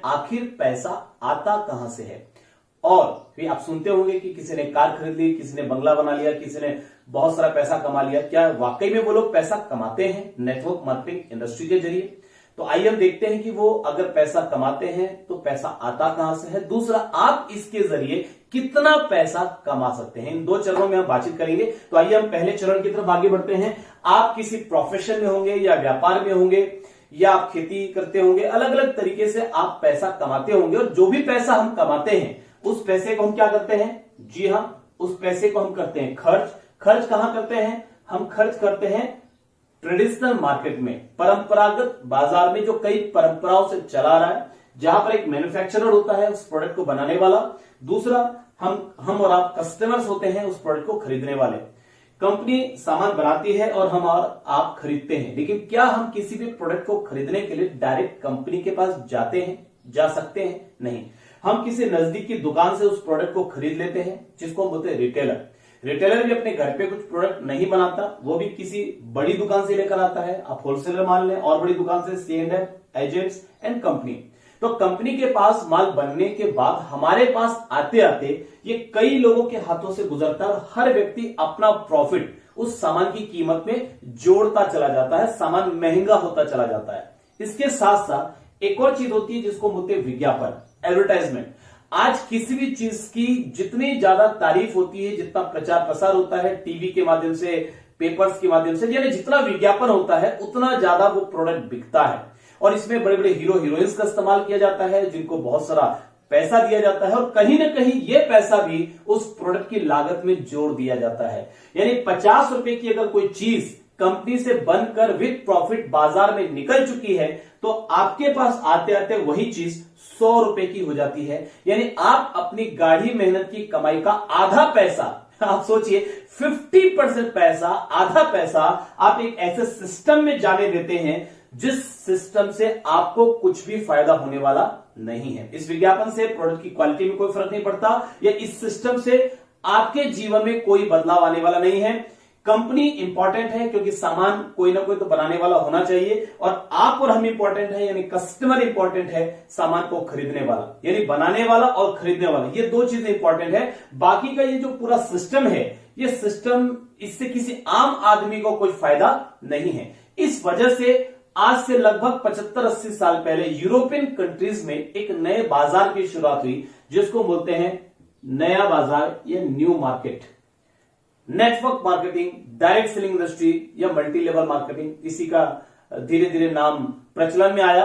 आखिर पैसा आता कहां से है। और भी आप सुनते होंगे कि किसी ने कार खरीद ली, किसी ने बंगला बना लिया, किसी ने बहुत सारा पैसा कमा लिया। क्या वाकई में वो लोग पैसा कमाते हैं नेटवर्क मार्केटिंग इंडस्ट्री के जरिए? तो आइए हम देखते हैं कि वो अगर पैसा कमाते हैं तो पैसा आता कहां से है। दूसरा, आप इसके जरिए कितना पैसा कमा सकते हैं। इन दो चरणों में हम बातचीत करेंगे। तो आइए हम पहले चरण की तरफ आगे बढ़ते हैं। आप किसी प्रोफेशन में होंगे या व्यापार में होंगे या आप खेती करते होंगे, अलग अलग तरीके से आप पैसा कमाते होंगे। और जो भी पैसा हम कमाते हैं उस पैसे को हम क्या करते हैं? जी हां, उस पैसे को हम करते हैं खर्च। खर्च कहां करते हैं? हम खर्च करते हैं ट्रेडिशनल मार्केट में, परंपरागत बाजार में, जो कई परंपराओं से चला रहा है, जहां पर एक मैन्युफैक्चरर होता है उस प्रोडक्ट को बनाने वाला। दूसरा, हम और आप कस्टमर्स होते हैं उस प्रोडक्ट को खरीदने वाले। कंपनी सामान बनाती है और हम और आप खरीदते हैं। लेकिन क्या हम किसी भी प्रोडक्ट को खरीदने के लिए डायरेक्ट कंपनी के पास जाते हैं? जा सकते हैं? नहीं। हम किसी नजदीक की दुकान से उस प्रोडक्ट को खरीद लेते हैं, जिसको हम बोलते हैं रिटेलर। रिटेलर भी अपने घर पे कुछ प्रोडक्ट नहीं बनाता, वो भी किसी बड़ी दुकान से लेकर आता है। आप होलसेलर मान लें, और बड़ी दुकान से C&F, एजेंट्स एंड कंपनी। तो कंपनी के पास माल बनने के बाद हमारे पास आते आते ये कई लोगों के हाथों से गुजरता है और हर व्यक्ति अपना प्रॉफिट उस सामान की कीमत में जोड़ता चला जाता है, सामान महंगा होता चला जाता है। इसके साथ साथ एक और चीज होती है जिसको बोलते हैं विज्ञापन, एडवर्टाइजमेंट। आज किसी भी चीज की जितनी ज्यादा तारीफ होती है, जितना प्रचार प्रसार होता है टीवी के माध्यम से, पेपर्स के माध्यम से, यानी जितना विज्ञापन होता है उतना ज्यादा वो प्रोडक्ट बिकता है। और इसमें बड़े बड़े हीरो हीरोइंस का इस्तेमाल किया जाता है, जिनको बहुत सारा पैसा दिया जाता है, और कहीं ना कहीं ये पैसा भी उस प्रोडक्ट की लागत में जोड़ दिया जाता है। यानी 50 रुपए की अगर कोई चीज कंपनी से बनकर विद प्रॉफिट बाजार में निकल चुकी है, तो आपके पास आते आते वही चीज 100 रुपए की हो जाती है। यानी आप अपनी गाढ़ी मेहनत की कमाई का आधा पैसा, आप सोचिए 50% पैसा, आधा पैसा आप एक ऐसे सिस्टम में जाने देते हैं जिस सिस्टम से आपको कुछ भी फायदा होने वाला नहीं है। इस विज्ञापन से प्रोडक्ट की क्वालिटी में कोई फर्क नहीं पड़ता, या इस सिस्टम से आपके जीवन में कोई बदलाव आने वाला नहीं है। कंपनी इंपॉर्टेंट है क्योंकि सामान कोई ना कोई तो बनाने वाला होना चाहिए, और आप और हम इंपॉर्टेंट है, यानी कस्टमर इंपॉर्टेंट है, सामान को खरीदने वाला, यानी बनाने वाला और खरीदने वाला, ये दो चीजें इंपॉर्टेंट है। बाकी का ये जो पूरा सिस्टम है, ये सिस्टम, इससे किसी आम आदमी को कोई फायदा नहीं है। इस वजह से आज से लगभग 75-80 साल पहले यूरोपियन कंट्रीज में एक नए बाजार की शुरुआत हुई, जिसको बोलते हैं नया बाजार या new market. Network marketing, direct selling industry या मल्टी लेवल मार्केटिंग, इसी का धीरे धीरे नाम प्रचलन में आया।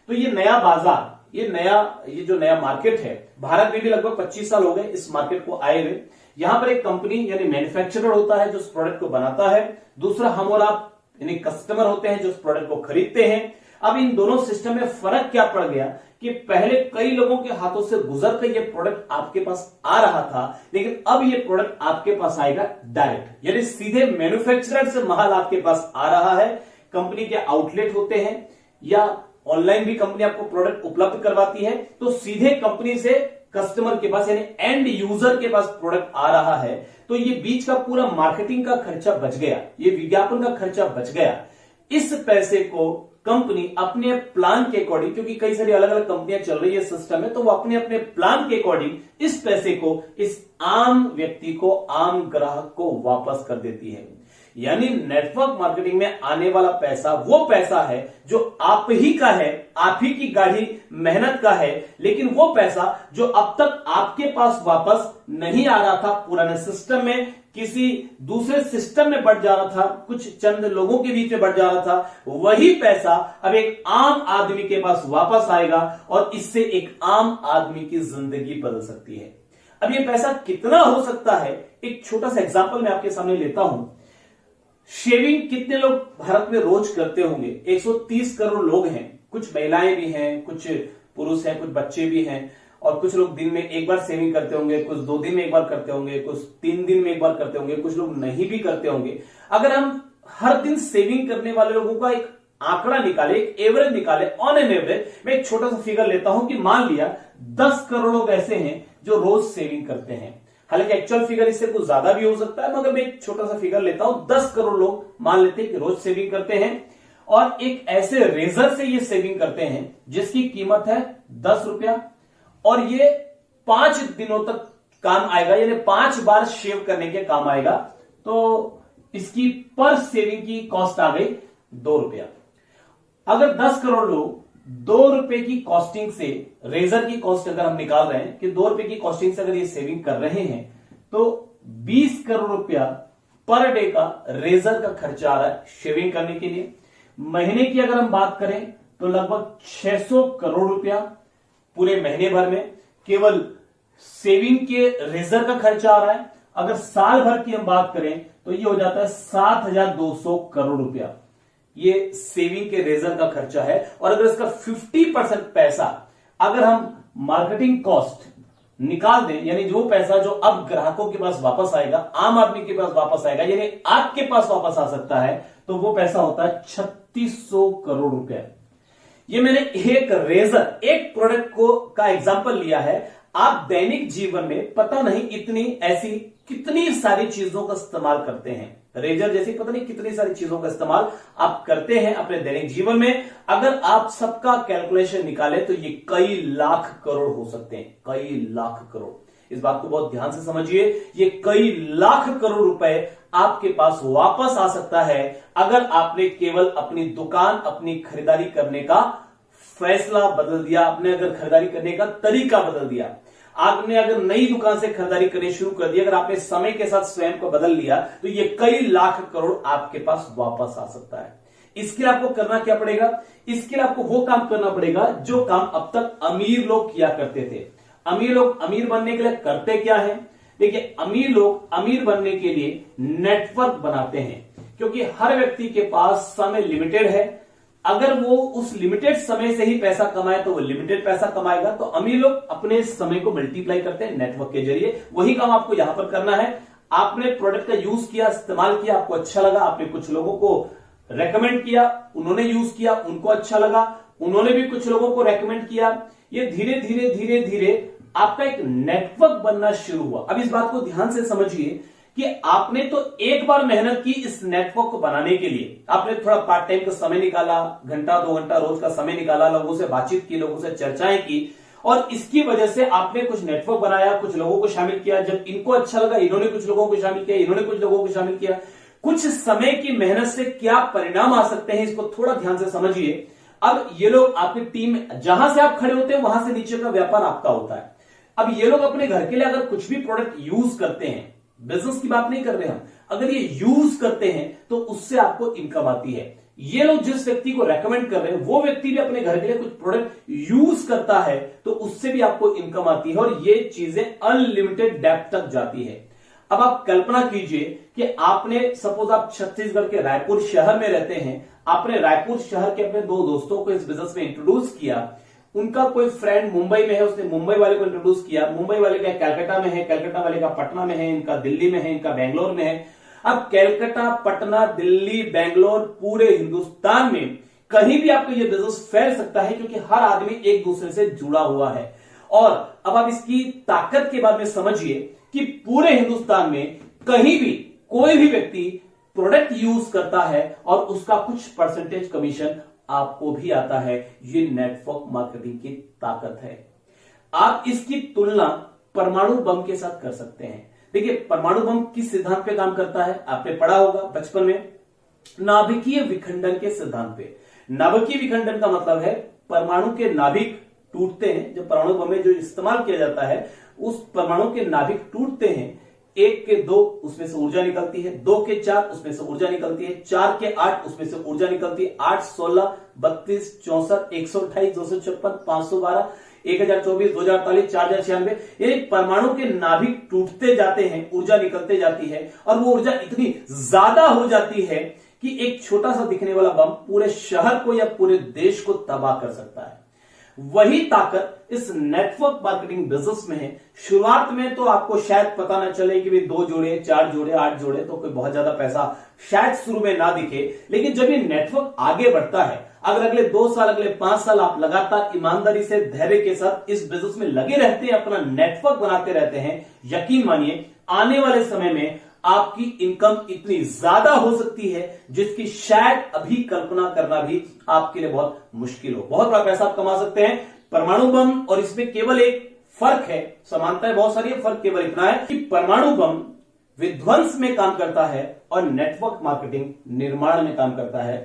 तो ये नया बाजार, ये जो नया मार्केट है, भारत में भी लगभग 25 साल हो गए इस मार्केट को आए हुए। यहां पर एक कंपनी यानी मैन्युफैक्चरर होता है जो उस प्रोडक्ट को बनाता है। दूसरा, हम और आप यानी कस्टमर होते हैं जो उस प्रोडक्ट को खरीदते हैं। अब इन दोनों सिस्टम में फर्क क्या पड़ गया कि पहले कई लोगों के हाथों से गुजर कर ये प्रोडक्ट आपके पास आ रहा था, लेकिन अब ये प्रोडक्ट आपके पास आएगा डायरेक्ट, यानी सीधे मैन्युफैक्चरर से माल आपके पास आ रहा है। कंपनी के आउटलेट होते हैं या ऑनलाइन भी कंपनी आपको प्रोडक्ट उपलब्ध करवाती है, तो सीधे कंपनी से कस्टमर के पास यानी एंड यूजर के पास प्रोडक्ट आ रहा है। तो ये बीच का पूरा मार्केटिंग का खर्चा बच गया, ये विज्ञापन का खर्चा बच गया। इस पैसे को कंपनी अपने प्लान के अकॉर्डिंग, क्योंकि कई सारी अलग अलग कंपनियां चल रही है सिस्टम में, तो वो अपने अपने प्लान के अकॉर्डिंग इस पैसे को इस आम व्यक्ति को, आम ग्राहक को वापस कर देती है। यानी नेटवर्क मार्केटिंग में आने वाला पैसा वो पैसा है जो आप ही का है, आप ही की गाढ़ी मेहनत का है, लेकिन वो पैसा जो अब तक आपके पास वापस नहीं आ रहा था, पुराने सिस्टम में किसी दूसरे सिस्टम में बढ़ जा रहा था, कुछ चंद लोगों के बीच में बढ़ जा रहा था, वही पैसा अब एक आम आदमी के पास वापस आएगा और इससे एक आम आदमी की जिंदगी बदल सकती है। अब ये पैसा कितना हो सकता है, एक छोटा सा एग्जांपल मैं आपके सामने लेता हूं। शेविंग कितने लोग भारत में रोज करते होंगे? 130 करोड़ लोग हैं, कुछ महिलाएं भी हैं, कुछ पुरुष हैं, कुछ बच्चे भी हैं, और कुछ लोग दिन में एक बार शेविंग करते होंगे, कुछ 2 दिन में एक बार करते होंगे, कुछ 3 दिन में एक बार करते होंगे, कुछ लोग नहीं भी करते होंगे। अगर हम हर दिन शेविंग करने वाले लोगों का एक आंकड़ा निकाले, एक एवरेज निकाले, ऑन एन एवरेज, मैं एक छोटा सा फिगर लेता हूं कि मान लिया 10 करोड़ लोग ऐसे हैं जो रोज शेविंग करते हैं। हालांकि एक्चुअल फिगर इससे कुछ ज्यादा भी हो सकता है, मगर मैं एक छोटा सा फिगर लेता हूं, 10 करोड़ लोग मान लेते हैं कि रोज शेविंग करते हैं। और एक ऐसे रेजर से ये सेविंग करते हैं जिसकी कीमत है 10 रुपया और ये 5 दिनों तक काम आएगा, यानी 5 बार शेव करने के काम आएगा। तो इसकी पर सेविंग की कॉस्ट आ गई 2 रुपया। अगर 10 करोड़ लोग 2 रुपए की कॉस्टिंग से, रेजर की कॉस्ट अगर हम निकाल रहे हैं कि 2 रुपए की कॉस्टिंग से अगर ये सेविंग कर रहे हैं तो 20 करोड़ रुपया पर डे का रेजर का खर्चा आ रहा है शेविंग करने के लिए। महीने की अगर हम बात करें तो लगभग 600 करोड़ रुपया पूरे महीने भर में केवल सेविंग के रेजर का खर्चा आ रहा है। अगर साल भर की हम बात करें तो ये हो जाता है 7,200 करोड़ रुपया, ये सेविंग के रेजर का खर्चा है। और अगर इसका 50% पैसा अगर हम मार्केटिंग कॉस्ट निकाल दें, यानी जो पैसा जो अब ग्राहकों के पास वापस आएगा, आम आदमी के पास वापस आएगा, यानी आपके पास वापस आ सकता है, तो वो पैसा होता है 3600 करोड़ रुपया। ये मैंने एक रेजर, एक प्रोडक्ट को का एग्जांपल लिया है। आप दैनिक जीवन में पता नहीं इतनी ऐसी कितनी सारी चीजों का इस्तेमाल करते हैं, रेजर जैसी पता नहीं कितनी सारी चीजों का इस्तेमाल आप करते हैं अपने दैनिक जीवन में। अगर आप सबका कैलकुलेशन निकालें तो ये कई लाख करोड़ हो सकते हैं, कई लाख करोड़। इस बात को बहुत ध्यान से समझिए, ये कई लाख करोड़ रुपए आपके पास वापस आ सकता है अगर आपने केवल अपनी दुकान, अपनी खरीदारी करने का फैसला बदल दिया, आपने अगर खरीदारी करने का तरीका बदल दिया, आपने अगर नई दुकान से खरीदारी करनी शुरू कर दी, अगर आपने समय के साथ स्वयं को बदल लिया, तो ये कई लाख करोड़ आपके पास वापस आ सकता है। इसके लिए आपको करना क्या पड़ेगा? इसके लिए आपको वो काम करना पड़ेगा जो काम अब तक अमीर लोग किया करते थे। अमीर लोग अमीर बनने के लिए करते क्या है? देखिए, अमीर लोग अमीर बनने के लिए नेटवर्क बनाते हैं, क्योंकि हर व्यक्ति के पास समय लिमिटेड है। अगर वो उस लिमिटेड समय से ही पैसा कमाए तो वो लिमिटेड पैसा कमाएगा। तो अमीर लोग अपने समय को मल्टीप्लाई करते हैं नेटवर्क के जरिए। वही काम आपको यहां पर करना है। आपने प्रोडक्ट का यूज किया, इस्तेमाल किया, आपको अच्छा लगा, आपने कुछ लोगों को रेकमेंड किया, उन्होंने यूज किया, उनको अच्छा लगा, उन्होंने भी कुछ लोगों को रेकमेंड किया। ये धीरे धीरे धीरे धीरे आपका एक नेटवर्क बनना शुरू हुआ। अब इस बात को ध्यान से समझिए कि आपने तो एक बार मेहनत की इस नेटवर्क को बनाने के लिए। आपने थोड़ा पार्ट टाइम का समय निकाला, घंटा 2 घंटा रोज का समय निकाला, लोगों से बातचीत की, लोगों से चर्चाएं की, और इसकी वजह से आपने कुछ नेटवर्क बनाया, कुछ लोगों को शामिल किया। जब इनको अच्छा लगा, इन्होंने कुछ लोगों को शामिल किया, इन्होंने कुछ लोगों को शामिल किया। कुछ समय की मेहनत से क्या परिणाम आ सकते हैं, इसको थोड़ा ध्यान से समझिए। अब ये लोग आपकी टीम, जहां से आप खड़े होते हैं वहां से नीचे का व्यापार आपका होता है। अब ये लोग अपने घर के लिए अगर कुछ भी प्रोडक्ट यूज करते हैं, बिजनेस की बात नहीं कर रहे हम, अगर ये यूज करते हैं तो उससे आपको इनकम आती है। ये लोग जिस व्यक्ति को रेकमेंड कर रहे हैं वो व्यक्ति भी अपने घर के लिए कुछ प्रोडक्ट यूज करता है तो उससे भी आपको इनकम आती है, और ये चीजें अनलिमिटेड डेप्थ तक जाती है। अब आप कल्पना कीजिए कि आपने, सपोज आप छत्तीसगढ़ के रायपुर शहर में रहते हैं, आपने रायपुर शहर के अपने 2 दोस्तों को इस बिजनेस में इंट्रोड्यूस किया। उनका कोई फ्रेंड मुंबई में है, उसने मुंबई वाले को इंट्रोड्यूस किया, मुंबई वाले का कलकत्ता में है, कलकत्ता वाले का पटना में है, इनका दिल्ली में है, इनका बेंगलोर में है। अब कलकत्ता, पटना, दिल्ली, बेंगलोर, पूरे हिंदुस्तान में कहीं भी आपका ये बिजनेस फैल सकता है, क्योंकि हर आदमी एक दूसरे से जुड़ा हुआ है। और अब आप इसकी ताकत के बारे में समझिए कि पूरे हिंदुस्तान में कहीं भी कोई भी व्यक्ति प्रोडक्ट यूज करता है और उसका कुछ परसेंटेज कमीशन आपको भी आता है। ये नेटवर्क मार्केटिंग की ताकत है। आप इसकी तुलना परमाणु बम के साथ कर सकते हैं। देखिए, परमाणु बम किस सिद्धांत पे काम करता है? आपने पढ़ा होगा बचपन में, नाभिकीय विखंडन के सिद्धांत पे। नाभिकीय विखंडन का मतलब है परमाणु के नाभिक टूटते हैं। जब परमाणु बम में जो इस्तेमाल किया जाता है, उस परमाणु के नाभिक टूटते हैं। 1 के 2 उसमें से ऊर्जा निकलती है, 2 के 4 उसमें से ऊर्जा निकलती है, 4 के 8 उसमें से ऊर्जा निकलती है, 8, 16, 32, 64, 128, 256, 512, 1024, 2048, 4096। ये परमाणु के नाभिक टूटते जाते हैं, ऊर्जा निकलते जाती है, और वो ऊर्जा इतनी ज्यादा हो जाती है कि एक छोटा सा दिखने वाला बम पूरे शहर को या पूरे देश को तबाह कर सकता है। वही ताकत इस नेटवर्क मार्केटिंग बिजनेस में है। शुरुआत में तो आपको शायद पता ना चले कि भाई 2 जोड़े, 4 जोड़े, 8 जोड़े, तो कोई बहुत ज्यादा पैसा शायद शुरू में ना दिखे। लेकिन जब ये नेटवर्क आगे बढ़ता है, अगर अगले 2 साल, अगले 5 साल आप लगातार ईमानदारी से, धैर्य के साथ इस बिजनेस में लगे रहते हैं, अपना नेटवर्क बनाते रहते हैं, यकीन मानिए आने वाले समय में आपकी इनकम इतनी ज्यादा हो सकती है जिसकी शायद अभी कल्पना करना भी आपके लिए बहुत मुश्किल हो। बहुत बड़ा पैसा आप कमा सकते हैं परमाणु बम, और इसमें केवल एक फर्क है, समानताएं बहुत सारी है, फर्क केवल इतना है कि परमाणु बम विध्वंस में काम करता है और नेटवर्क मार्केटिंग निर्माण में काम करता है।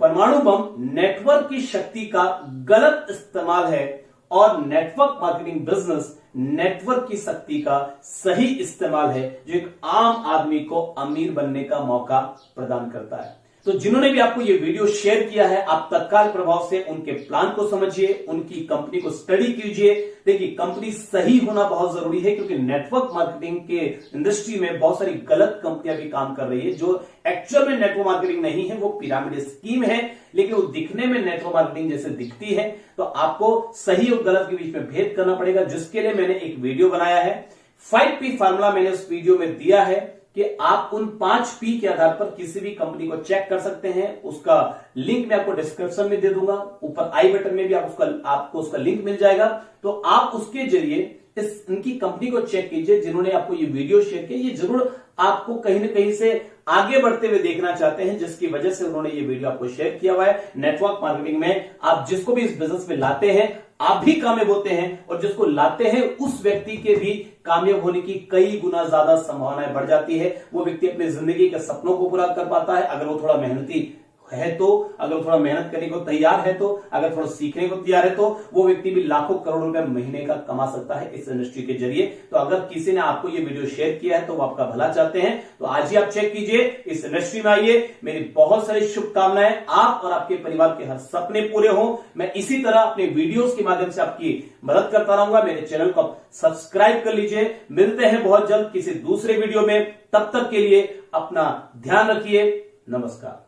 परमाणु बम नेटवर्क की शक्ति का गलत इस्तेमाल है और नेटवर्क मार्केटिंग बिजनेस नेटवर्क की शक्ति का सही इस्तेमाल है, जो एक आम आदमी को अमीर बनने का मौका प्रदान करता है। तो जिन्होंने भी आपको ये वीडियो शेयर किया है, आप तत्काल प्रभाव से उनके प्लान को समझिए, उनकी कंपनी को स्टडी कीजिए। देखिए, कंपनी सही होना बहुत जरूरी है, क्योंकि नेटवर्क मार्केटिंग के इंडस्ट्री में बहुत सारी गलत कंपनियां भी काम कर रही है, जो एक्चुअल में नेटवर्क मार्केटिंग नहीं है, वो पिरामिड स्कीम है, लेकिन वो दिखने में नेटवर्क मार्केटिंग जैसे दिखती है। तो आपको सही और गलत के बीच में भेद करना पड़ेगा, जिसके लिए मैंने एक वीडियो बनाया है। 5P फार्मूला मैंने उस वीडियो में दिया है कि आप उन 5P के आधार पर किसी भी कंपनी को चेक कर सकते हैं। उसका लिंक मैं आपको डिस्क्रिप्शन में दे दूंगा, ऊपर आई बटन में भी आपको उसका लिंक मिल जाएगा। तो आप उसके जरिए इनकी कंपनी को चेक कीजिए। जिन्होंने आपको ये वीडियो शेयर किया, ये जरूर आपको कहीं ना कहीं से आगे बढ़ते हुए देखना चाहते हैं, जिसकी वजह से उन्होंने ये वीडियो आपको शेयर किया हुआ है। नेटवर्क मार्केटिंग में आप जिसको भी इस बिजनेस में लाते हैं, आप भी कामयाब होते हैं, और जिसको लाते हैं उस व्यक्ति के भी कामयाब होने की कई गुना ज्यादा संभावनाएं बढ़ जाती है। वो व्यक्ति अपनी जिंदगी के सपनों को पूरा कर पाता है, अगर वो थोड़ा मेहनती है तो, अगर थोड़ा मेहनत करने को तैयार है तो, अगर थोड़ा सीखने को तैयार है तो वो व्यक्ति भी लाखों करोड़ों रुपए महीने का कमा सकता है इस इंडस्ट्री के जरिए। तो अगर किसी ने आपको ये वीडियो शेयर किया है तो वो आपका भला चाहते हैं, तो आज ही आप चेक कीजिए, इस इंडस्ट्री में आइए। मेरी बहुत सारी शुभकामनाएं, आप और आपके परिवार के हर सपने पूरे हों। मैं इसी तरह अपने वीडियोस के माध्यम से आपकी मदद करता रहूंगा। मेरे चैनल को आप सब्सक्राइब कर लीजिए। मिलते हैं बहुत जल्द किसी दूसरे वीडियो में, तब तक के लिए अपना ध्यान रखिए। नमस्कार।